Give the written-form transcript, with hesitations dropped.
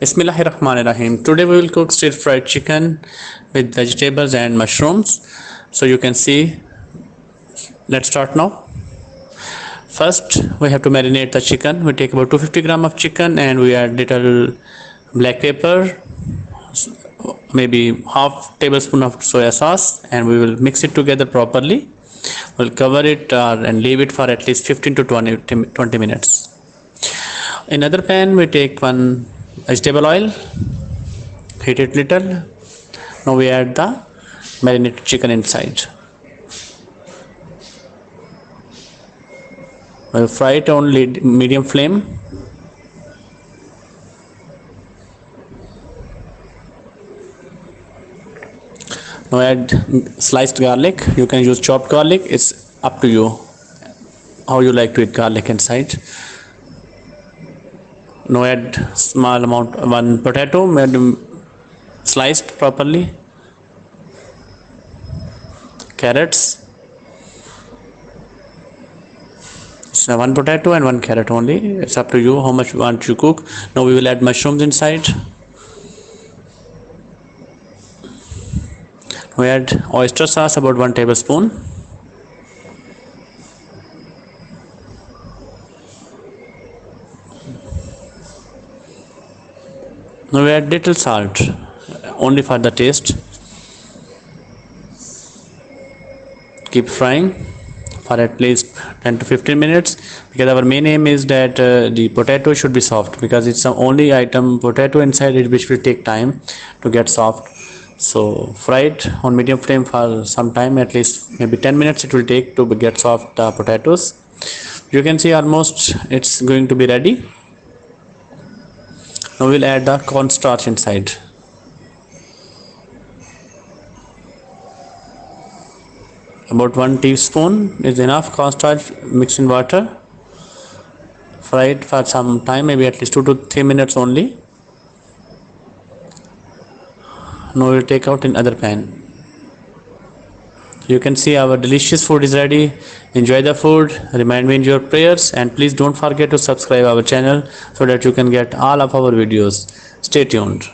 Bismillahirrahmanirrahim. Today we will cook stir fried chicken with vegetables and mushrooms. So you can see, let's start now. First we have to marinate the chicken. We take about 250 gram of chicken and we add little black pepper, maybe half tablespoon of soya sauce, and we will mix it together properly. We'll cover it and leave it for at least 15 to 20 minutes. In another pan we take one vegetable oil, heat it little. Now we add the marinated chicken inside. We'll fry it on medium flame. Now add sliced garlic. You can use chopped garlic. It's up to you how you like to eat garlic inside. Now add small amount, one potato, sliced properly. Carrots. So one potato and one carrot only. It's up to you how much you want to cook. Now we will add mushrooms inside. We add oyster sauce, about 1 tablespoon. Now we add little salt, only for the taste. Keep frying for at least 10 to 15 minutes, because our main aim is that the potato should be soft, because it's the only item potato inside it which will take time to get soft. So fry it on medium flame for some time, at least maybe 10 minutes it will take to get soft potatoes. You can see almost it's going to be ready. Now we'll add the cornstarch inside. About 1 teaspoon is enough cornstarch mixed in water. Fry it for some time, maybe at least 2 to 3 minutes only. Now we'll take out in other pan. You can see our delicious food is ready. Enjoy the food. Remind me in your prayers, and please don't forget to subscribe our channel so that you can get all of our videos. Stay tuned.